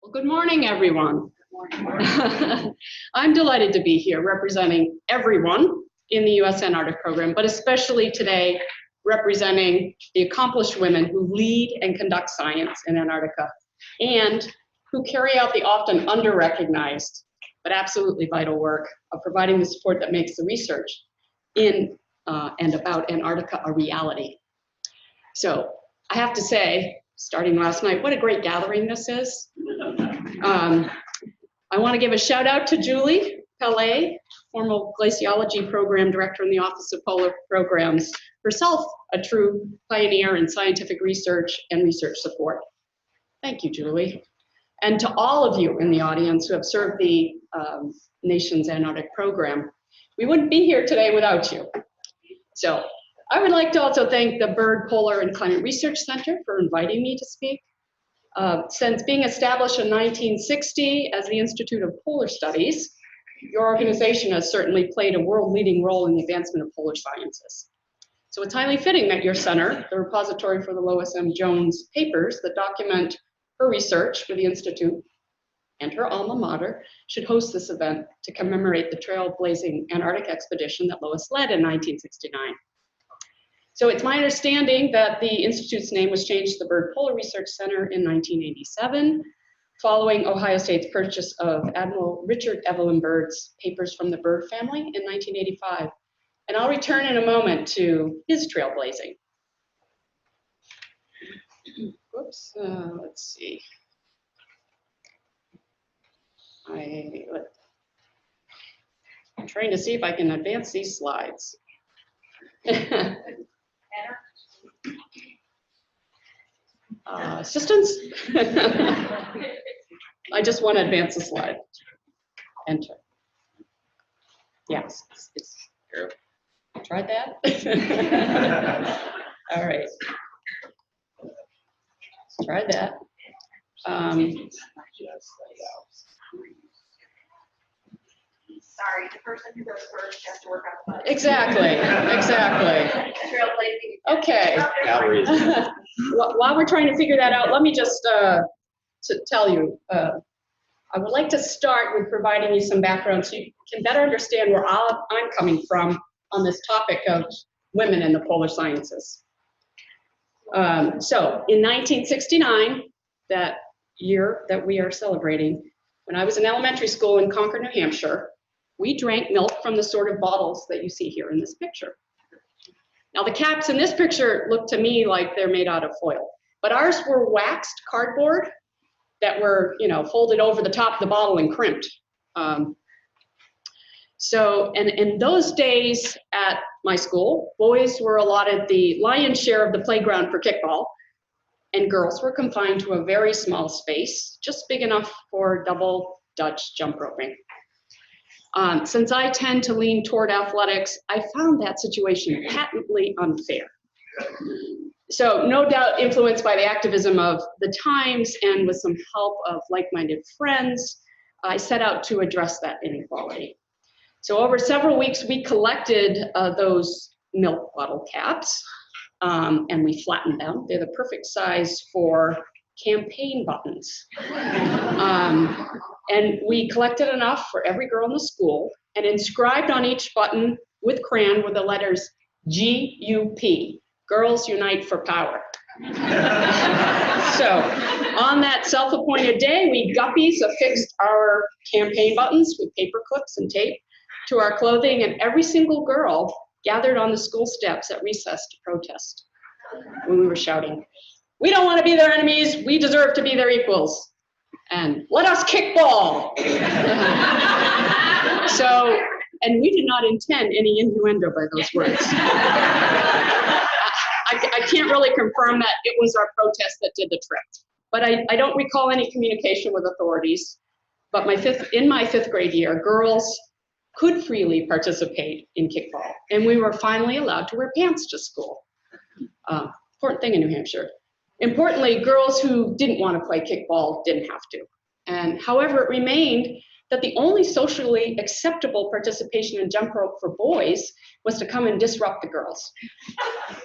Well, good morning, everyone. I'm delighted to be here representing everyone in the U.S. Antarctic program, but especially today representing the accomplished women who lead and conduct science in Antarctica and who carry out the often under-recognized but absolutely vital work of providing the support that makes the research in and about Antarctica a reality. So I have to say, starting last night, what a great gathering this is. I want to give a shout out to Julie Pellet, former glaciology program director in the Office of Polar Programs, herself a true pioneer in scientific research and research support. Thank you, Julie. And to all of you in the audience who have served the nation's Antarctic program. We wouldn't be here today without you. So I would like to also thank the Byrd Polar and Climate Research Center for inviting me to speak. Since being established in 1960 as the Institute of Polar Studies, your organization has certainly played a world-leading role in the advancement of polar sciences. So it's highly fitting that your center, the repository for the Lois M. Jones papers that document her research for the Institute and her alma mater, should host this event to commemorate the trailblazing Antarctic expedition that Lois led in 1969. So it's my understanding that the Institute's name was changed to the Byrd Polar Research Center in 1987, following Ohio State's purchase of Admiral Richard Evelyn Byrd's papers from the Byrd family in 1985. And I'll return in a moment to his trailblazing. Whoops, let's see. I'm trying to see if I can advance these slides. Assistance? I just want to advance the slide. Enter. Yes, it's true. Tried that? All right. Tried that. Sorry, the person who goes first has to work on the button. Exactly, exactly. Trailblazing. Okay. While we're trying to figure that out, let me just tell you, I would like to start with providing you some background so you can better understand where I'm coming from on this topic of women in the polar sciences. So in 1969, that year that we are celebrating, when I was in elementary school in Concord, New Hampshire, we drank milk from the sort of bottles that you see here in this picture. Now the caps in this picture look to me like they're made out of foil, but ours were waxed cardboard that were, folded over the top of the bottle and crimped. So, and in those days at my school, boys were allotted the lion's share of the playground for kickball, and girls were confined to a very small space, just big enough for double Dutch jump roping. Since I tend to lean toward athletics, I found that situation patently unfair. So no doubt influenced by the activism of the times and with some help of like-minded friends, I set out to address that inequality. So over several weeks, we collected those milk bottle caps and we flattened them. They're the perfect size for campaign buttons. And we collected enough for every girl in the school and inscribed on each button with crayon were the letters GUP, Girls Unite for Power. So on that self-appointed day, we guppies affixed our campaign buttons with paper clips and tape to our clothing, and every single girl gathered on the school steps at recess to protest when we were shouting, "We don't want to be their enemies, we deserve to be their equals. And let us kickball." So, and we did not intend any innuendo by those words. I can't really confirm that it was our protest that did the trick, but I don't recall any communication with authorities. But in my fifth grade year, girls could freely participate in kickball, and we were finally allowed to wear pants to school. Important thing in New Hampshire. Importantly, girls who didn't want to play kickball didn't have to. And however, it remained that the only socially acceptable participation in jump rope for boys was to come and disrupt the girls.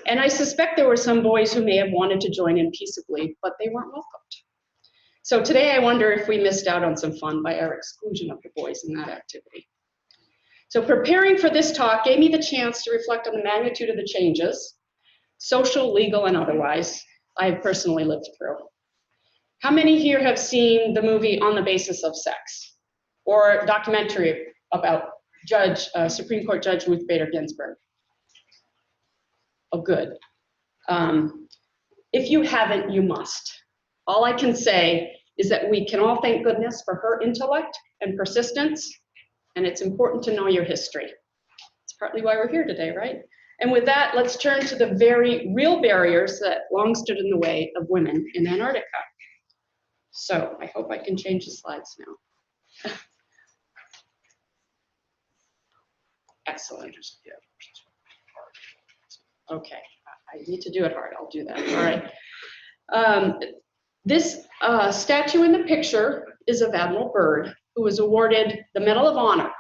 And I suspect there were some boys who may have wanted to join in peaceably, but they weren't welcomed. So today I wonder if we missed out on some fun by our exclusion of the boys in that activity. So preparing for this talk gave me the chance to reflect on the magnitude of the changes, social, legal, and otherwise, I have personally lived through. How many here have seen the movie On the Basis of Sex, or a documentary about Supreme Court Judge Ruth Bader Ginsburg? Oh, good. If you haven't, you must. All I can say is that we can all thank goodness for her intellect and persistence, and it's important to know your history. It's partly why we're here today, right? And with that, let's turn to the very real barriers that long stood in the way of women in Antarctica. So I hope I can change the slides now. Excellent. Okay, I need to do it hard. I'll do that. All right. This statue in the picture is of Admiral Byrd, who was awarded the Medal of Honor,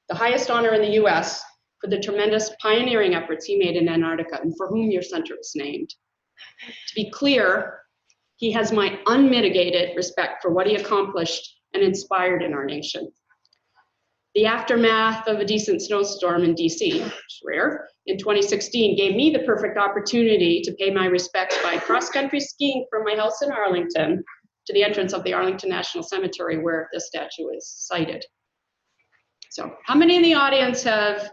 the highest honor in the US, for the tremendous pioneering efforts he made in Antarctica and for whom your center is named. To be clear, he has my unmitigated respect for what he accomplished and inspired in our nation. The aftermath of a decent snowstorm in DC, which is rare, in 2016 gave me the perfect opportunity to pay my respects by cross-country skiing from my house in Arlington to the entrance of the Arlington National Cemetery where this statue is sited. So how many in the audience have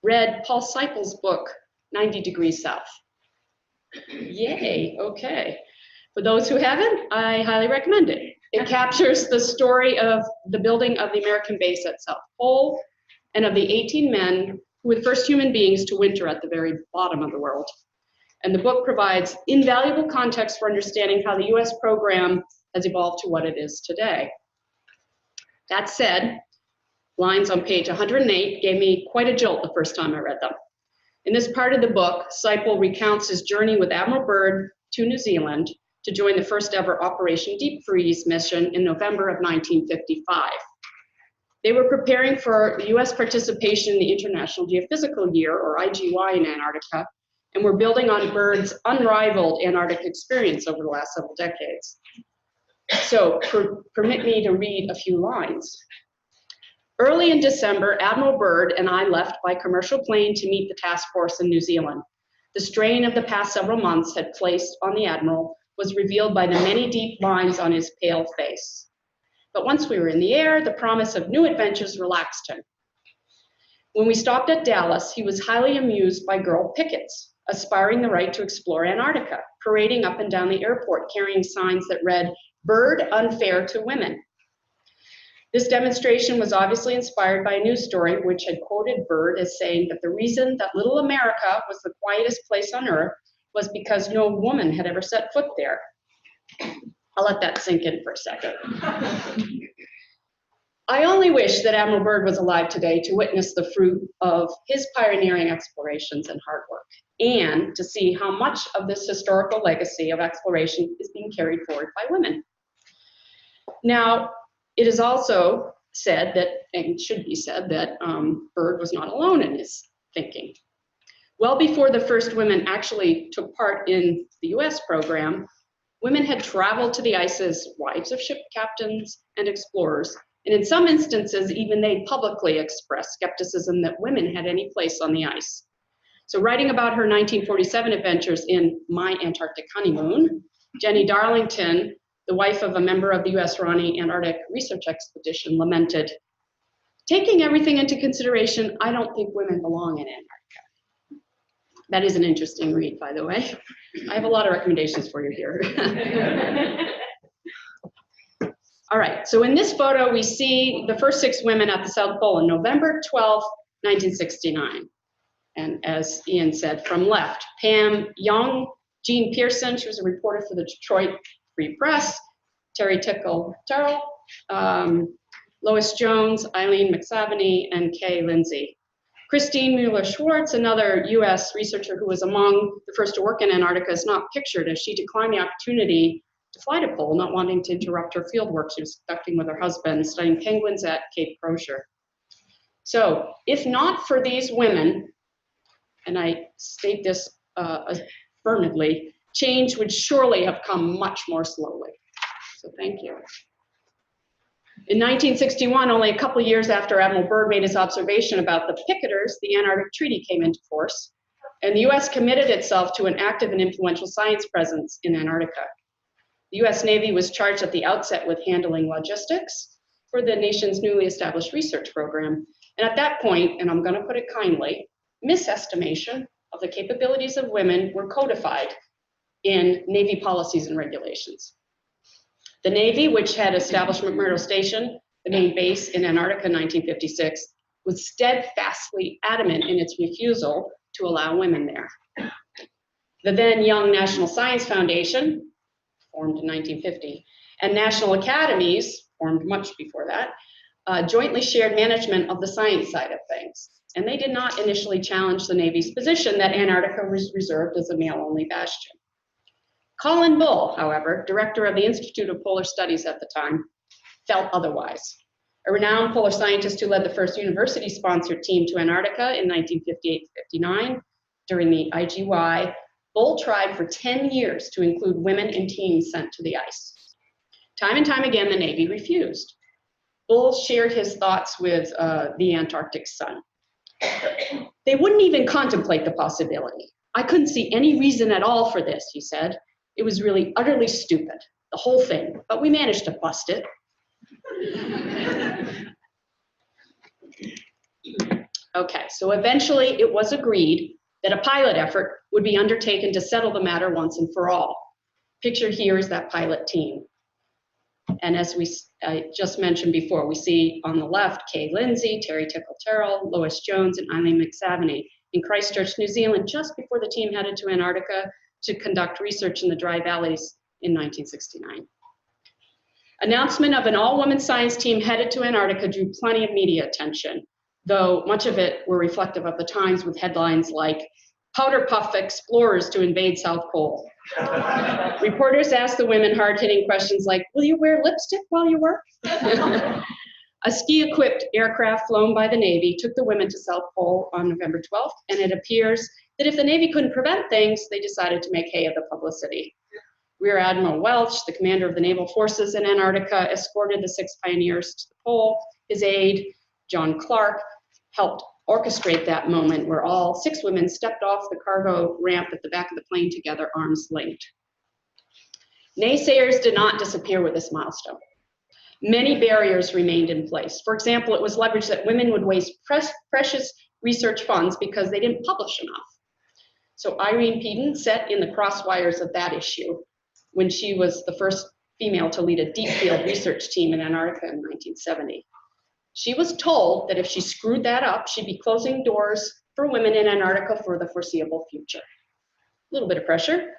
read Paul Seipel's book, 90 Degrees South? Yay, okay. For those who haven't, I highly recommend it. It captures the story of the building of the American base at South Pole and of the 18 men who were the first human beings to winter at the very bottom of the world. And the book provides invaluable context for understanding how the US program has evolved to what it is today. That said, lines on page 108 gave me quite a jolt the first time I read them. In this part of the book, Seipel recounts his journey with Admiral Byrd to New Zealand to join the first ever Operation Deep Freeze mission in November of 1955. They were preparing for US participation in the International Geophysical Year, or IGY, in Antarctica, and were building on Byrd's unrivaled Antarctic experience over the last several decades. So permit me to read a few lines. Early in December, Admiral Byrd and I left by commercial plane to meet the task force in New Zealand. The strain of the past several months had placed on the Admiral was revealed by the many deep lines on his pale face. But once we were in the air, the promise of new adventures relaxed him. When we stopped at Dallas, he was highly amused by girl pickets, aspiring the right to explore Antarctica, parading up and down the airport carrying signs that read, "Byrd unfair to women." This demonstration was obviously inspired by a news story which had quoted Byrd as saying that the reason that little America was the quietest place on earth was because no woman had ever set foot there. I'll let that sink in for a second. I only wish that Admiral Byrd was alive today to witness the fruit of his pioneering explorations and hard work, and to see how much of this historical legacy of exploration is being carried forward by women. Now, it is also said that, and should be said, that Byrd was not alone in his thinking. Well before the first women actually took part in the US program, women had traveled to the ice as wives of ship captains and explorers, and in some instances, even they publicly expressed skepticism that women had any place on the ice. So writing about her 1947 adventures in My Antarctic Honeymoon, Jenny Darlington, the wife of a member of the US Ronnie Antarctic Research Expedition, lamented, "Taking everything into consideration, I don't think women belong in Antarctica." That is an interesting read, by the way. I have a lot of recommendations for you here. All right, so in this photo, we see the first 6 women at the South Pole on November 12, 1969. And as Ian said, from left, Pam Young, Jean Pearson, she was a reporter for the Detroit Free Press, Terry Tickle-Terrell, Lois Jones, Eileen McSaveny, and Kay Lindsay. Christine Mueller-Schwartz, another US researcher who was among the first to work in Antarctica, is not pictured as she declined the opportunity to fly to Pole, not wanting to interrupt her field work she was conducting with her husband, studying penguins at Cape Crozier. So if not for these women, and I state this affirmatively, change would surely have come much more slowly. So thank you. In 1961, only a couple years after Admiral Byrd made his observation about the picketers, the Antarctic Treaty came into force, and the U.S. committed itself to an active and influential science presence in Antarctica. The U.S. Navy was charged at the outset with handling logistics for the nation's newly established research program. And at that point, and I'm going to put it kindly, misestimation of the capabilities of women were codified in Navy policies and regulations. The Navy, which had established McMurdo Station, the main base in Antarctica in 1956, was steadfastly adamant in its refusal to allow women there. The then young National Science Foundation, formed in 1950, and national academies, formed much before that, jointly shared management of the science side of things. And they did not initially challenge the Navy's position that Antarctica was reserved as a male-only bastion. Colin Bull, however, director of the Institute of Polar Studies at the time, felt otherwise. A renowned polar scientist who led the first university-sponsored team to Antarctica in 1958-59 during the IGY, Bull tried for 10 years to include women in teams sent to the ice. Time and time again, the Navy refused. Bull shared his thoughts with the Antarctic Sun. They wouldn't even contemplate the possibility. I couldn't see any reason at all for this, he said. It was really utterly stupid, the whole thing, but we managed to bust it. Okay, so eventually it was agreed that a pilot effort would be undertaken to settle the matter once and for all. Pictured here is that pilot team. And as I just mentioned before, we see on the left, Kay Lindsay, Terry Tickle-Terrell, Lois Jones, and Eileen McSaveny in Christchurch, New Zealand, just before the team headed to Antarctica to conduct research in the dry valleys in 1969. Announcement of an all-women science team headed to Antarctica drew plenty of media attention, though much of it were reflective of the times with headlines like, "Powder Puff Explorers to Invade South Pole." Reporters asked the women hard-hitting questions like, "Will you wear lipstick while you work?" A ski-equipped aircraft flown by the Navy took the women to South Pole on November 12th, and it appears that if the Navy couldn't prevent things, they decided to make hay of the publicity. Rear Admiral Welch, the commander of the naval forces in Antarctica, escorted the 6 pioneers to the pole. His aide, John Clark, helped orchestrate that moment where all 6 women stepped off the cargo ramp at the back of the plane together, arms linked. Naysayers did not disappear with this milestone. Many barriers remained in place. For example, it was leveraged that women would waste precious research funds because they didn't publish enough. So Irene Peden sat in the crosswires of that issue when she was the first female to lead a deep field research team in Antarctica in 1970. She was told that if she screwed that up, she'd be closing doors for women in Antarctica for the foreseeable future. A little bit of pressure.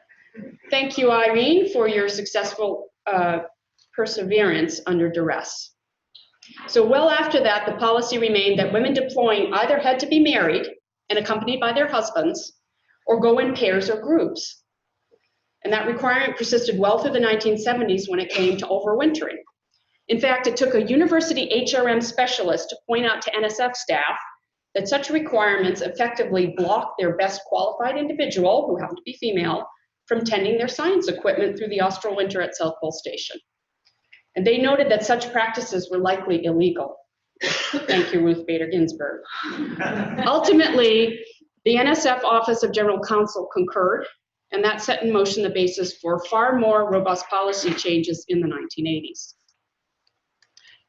Thank you, Irene, for your successful perseverance under duress. So well after that, the policy remained that women deploying either had to be married and accompanied by their husbands or go in pairs or groups. And that requirement persisted well through the 1970s when it came to overwintering. In fact, it took a university HRM specialist to point out to NSF staff that such requirements effectively block their best qualified individual, who happened to be female, from tending their science equipment through the austral winter at South Pole Station. And they noted that such practices were likely illegal. Thank you, Ruth Bader Ginsburg. Ultimately, the NSF Office of General Counsel concurred, and that set in motion the basis for far more robust policy changes in the 1980s.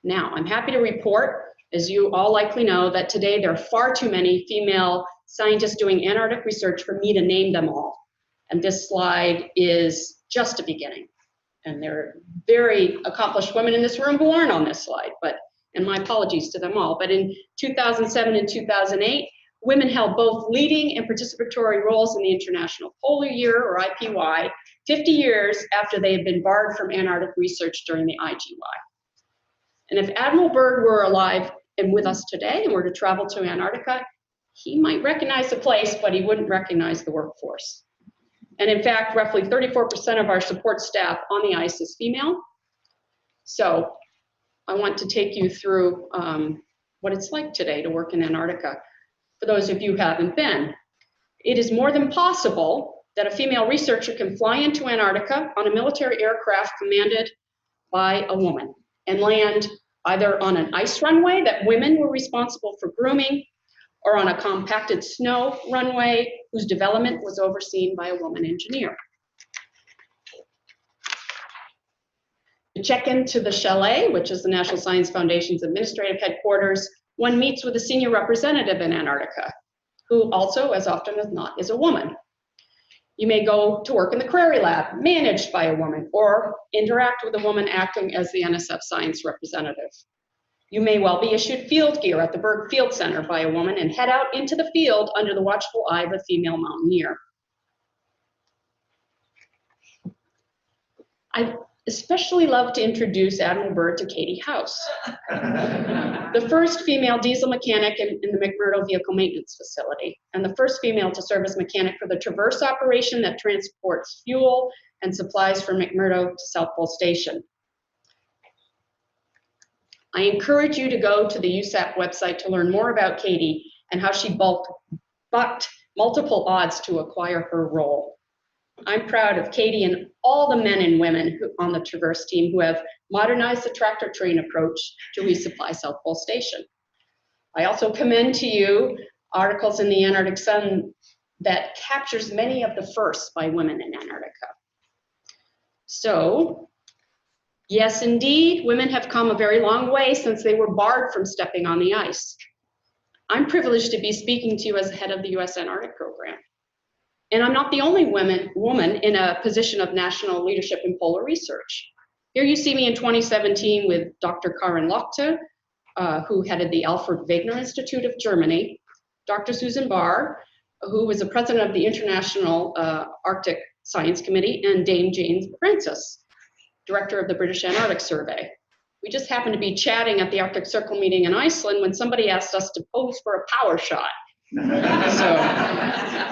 Now, I'm happy to report, as you all likely know, that today there are far too many female scientists doing Antarctic research for me to name them all. And this slide is just a beginning. And there are very accomplished women in this room who aren't on this slide, and my apologies to them all. But in 2007 and 2008, women held both leading and participatory roles in the International Polar Year, or IPY, 50 years after they had been barred from Antarctic research during the IGY. And if Admiral Byrd were alive and with us today and were to travel to Antarctica, he might recognize the place, but he wouldn't recognize the workforce. And in fact, roughly 34% of our support staff on the ice is female. So I want to take you through what it's like today to work in Antarctica. For those of you who haven't been, it is more than possible that a female researcher can fly into Antarctica on a military aircraft commanded by a woman and land either on an ice runway that women were responsible for grooming, or on a compacted snow runway whose development was overseen by a woman engineer. To check into the chalet, which is the National Science Foundation's administrative headquarters, one meets with a senior representative in Antarctica, who also, as often as not, is a woman. You may go to work in the Prairie Lab, managed by a woman, or interact with a woman acting as the NSF science representative. You may well be issued field gear at the Byrd Field Center by a woman and head out into the field under the watchful eye of a female mountaineer. I especially love to introduce Admiral Byrd to Katie House, the first female diesel mechanic in the McMurdo Vehicle Maintenance Facility, and the first female to serve as mechanic for the Traverse operation that transports fuel and supplies from McMurdo to South Pole Station. I encourage you to go to the USAP website to learn more about Katie and how she bucked multiple odds to acquire her role. I'm proud of Katie and all the men and women on the Traverse team who have modernized the tractor train approach to resupply South Pole Station. I also commend to you articles in the Antarctic Sun that captures many of the firsts by women in Antarctica. So, yes, indeed, women have come a very long way since they were barred from stepping on the ice. I'm privileged to be speaking to you as the head of the U.S. Antarctic Program. And I'm not the only woman in a position of national leadership in polar research. Here you see me in 2017 with Dr. Karin Lochte, who headed the Alfred Wegener Institute of Germany, Dr. Susan Barr, who was the president of the International Arctic Science Committee, and Dame Jane Francis, director of the British Antarctic Survey. We just happened to be chatting at the Arctic Circle meeting in Iceland when somebody asked us to pose for a power shot. So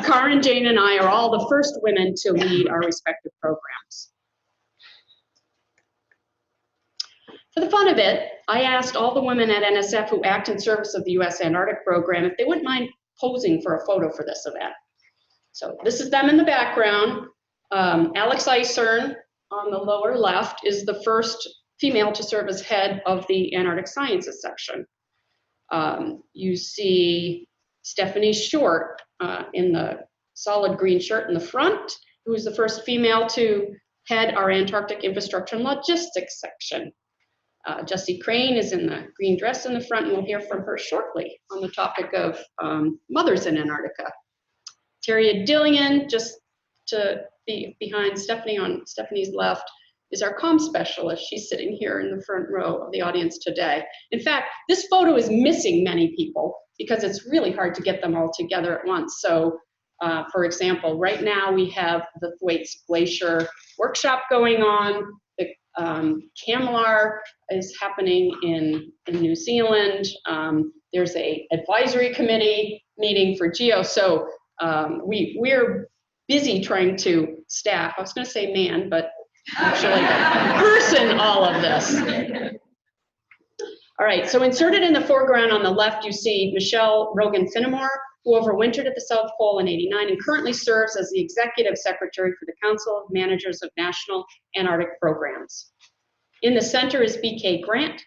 Karin, Jane, and I are all the first women to lead our respective programs. For the fun of it, I asked all the women at NSF who act in service of the U.S. Antarctic Program if they wouldn't mind posing for a photo for this event. So this is them in the background. Alex Isern on the lower left is the first female to serve as head of the Antarctic Sciences section. You see Stephanie Short in the solid green shirt in the front, who is the first female to head our Antarctic Infrastructure and Logistics section. Jessie Crane is in the green dress in the front, and we'll hear from her shortly on the topic of mothers in Antarctica. Terry Dillingham, just to be behind Stephanie on Stephanie's left, is our comm specialist. She's sitting here in the front row of the audience today. In fact, this photo is missing many people because it's really hard to get them all together at once. So, for example, right now we have the Thwaites Glacier workshop going on. The CAMLAR is happening in New Zealand. There's a advisory committee meeting for GEO. So we're busy trying to staff, I was gonna say man, but actually person all of this. All right, so inserted in the foreground on the left, you see Michelle Rogan-Finnemore, who overwintered at the South Pole in '89 and currently serves as the Executive Secretary for the Council of Managers of National Antarctic Programs. In the center is BK Grant,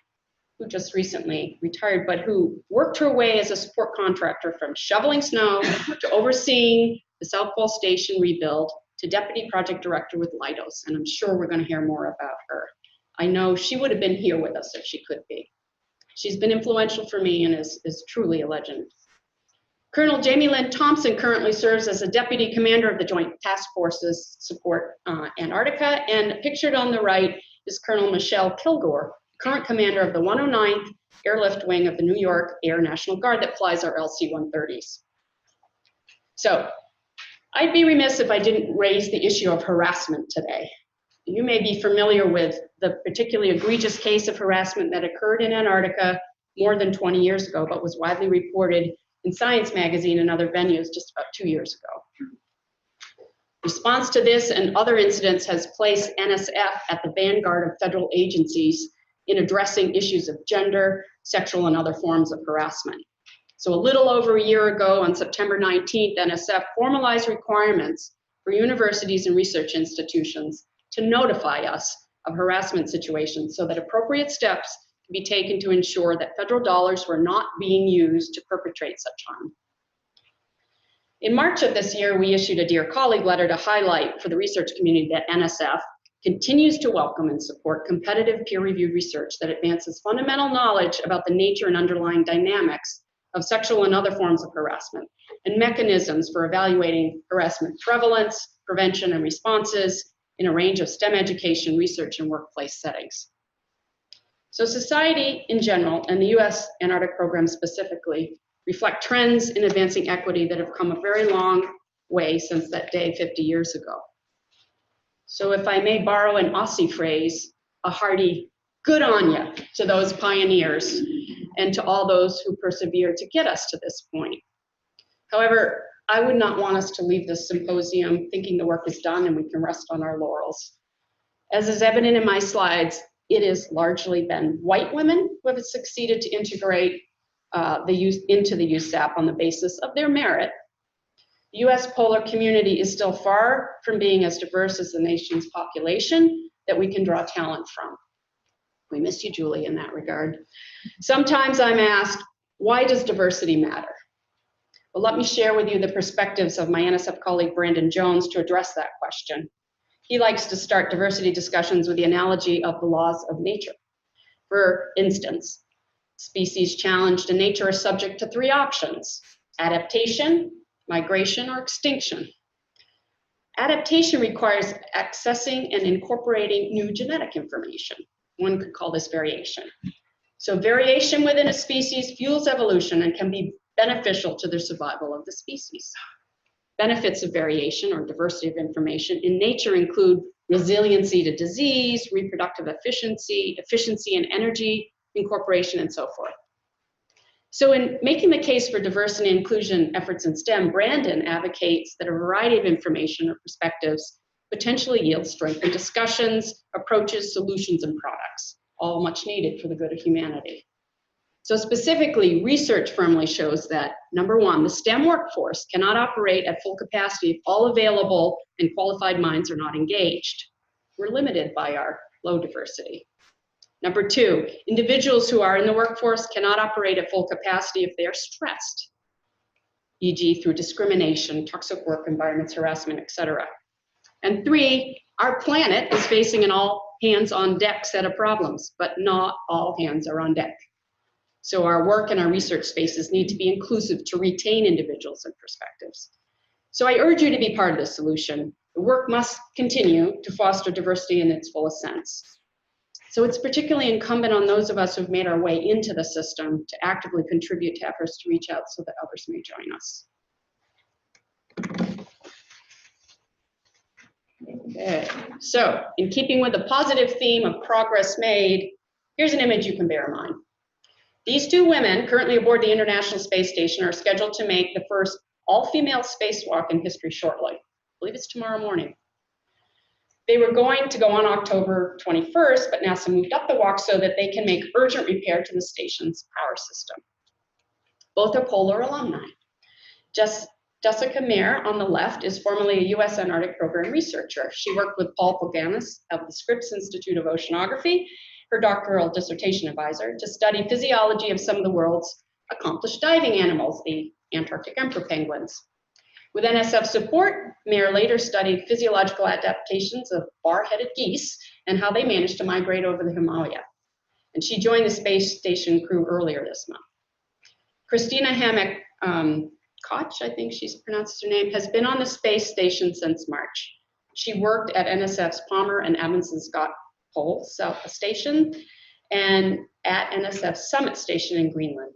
who just recently retired, but who worked her way as a support contractor from shoveling snow to overseeing the South Pole Station rebuild to Deputy Project Director with Leidos, and I'm sure we're going to hear more about her. I know she would have been here with us if she could be. She's been influential for me and is truly a legend. Colonel Jamie Lynn Thompson currently serves as the Deputy Commander of the Joint Task Forces Support Antarctica, and pictured on the right is Colonel Michelle Kilgore, current commander of the 109th Airlift Wing of the New York Air National Guard that flies our LC-130s. So, I'd be remiss if I didn't raise the issue of harassment today. You may be familiar with the particularly egregious case of harassment that occurred in Antarctica more than 20 years ago, but was widely reported in Science Magazine and other venues just about 2 years ago. Response to this and other incidents has placed NSF at the vanguard of federal agencies in addressing issues of gender, sexual, and other forms of harassment. So a little over a year ago, on September 19th, NSF formalized requirements for universities and research institutions to notify us of harassment situations so that appropriate steps can be taken to ensure that federal dollars were not being used to perpetrate such harm. In March of this year, we issued a Dear Colleague letter to highlight for the research community that NSF continues to welcome and support competitive peer-reviewed research that advances fundamental knowledge about the nature and underlying dynamics of sexual and other forms of harassment and mechanisms for evaluating harassment prevalence, prevention, and responses in a range of STEM education, research, and workplace settings. So society in general, and the U.S. Antarctic program specifically, reflect trends in advancing equity that have come a very long way since that day 50 years ago. So if I may borrow an Aussie phrase, a hearty good on ya to those pioneers and to all those who persevered to get us to this point. However, I would not want us to leave this symposium thinking the work is done and we can rest on our laurels. As is evident in my slides, it has largely been white women who have succeeded to integrate into the USAP on the basis of their merit. The U.S. polar community is still far from being as diverse as the nation's population that we can draw talent from. We miss you, Julie, in that regard. Sometimes I'm asked, why does diversity matter? Well, let me share with you the perspectives of my NSF colleague, Brandon Jones, to address that question. He likes to start diversity discussions with the analogy of the laws of nature. For instance, species challenged in nature are subject to three options: adaptation, migration, or extinction. Adaptation requires accessing and incorporating new genetic information. One could call this variation. So variation within a species fuels evolution and can be beneficial to the survival of the species. Benefits of variation or diversity of information in nature include resiliency to disease, reproductive efficiency, efficiency in energy, incorporation, and so forth. So in making the case for diversity and inclusion efforts in STEM, Brandon advocates that a variety of information or perspectives potentially yield strength in discussions, approaches, solutions, and products, all much needed for the good of humanity. So specifically, research firmly shows that, number one, the STEM workforce cannot operate at full capacity if all available and qualified minds are not engaged. We're limited by our low diversity. Number two, individuals who are in the workforce cannot operate at full capacity if they are stressed, e.g. through discrimination, toxic work environments, harassment, etc. And three, our planet is facing an all hands on deck set of problems, but not all hands are on deck. So our work and our research spaces need to be inclusive to retain individuals and perspectives. So I urge you to be part of the solution. The work must continue to foster diversity in its fullest sense. So it's particularly incumbent on those of us who've made our way into the system to actively contribute to efforts to reach out so that others may join us. Okay, so in keeping with the positive theme of progress made, here's an image you can bear in mind. These two women currently aboard the International Space Station are scheduled to make the first all-female spacewalk in history shortly. I believe it's tomorrow morning. They were going to go on October 21st, but NASA moved up the walk so that they can make urgent repair to the station's power system. Both are polar alumni. Jessica Mayer on the left is formerly a U.S. Antarctic program researcher. She worked with Paul Poganis of the Scripps Institute of Oceanography, her doctoral dissertation advisor, to study physiology of some of the world's accomplished diving animals, the Antarctic emperor penguins. With NSF support, Mayer later studied physiological adaptations of bar-headed geese and how they managed to migrate over the Himalaya. And she joined the space station crew earlier this month. Christina Hammack-Koch, I think she's pronounced her name, has been on the space station since March. She worked at NSF's Palmer and Amundsen Scott Pole Station and at NSF's Summit Station in Greenland.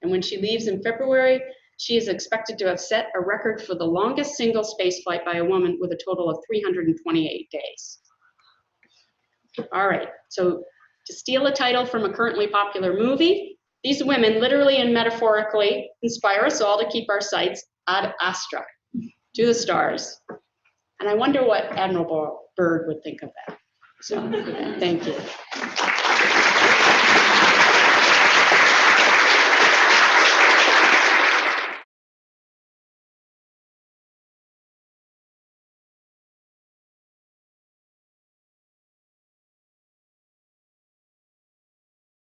And when she leaves in February, she is expected to have set a record for the longest single space flight by a woman with a total of 328 days. All right, so to steal a title from a currently popular movie, these women literally and metaphorically inspire us all to keep our sights ad astra, to the stars. And I wonder what Admiral Byrd would think of that. So, thank you.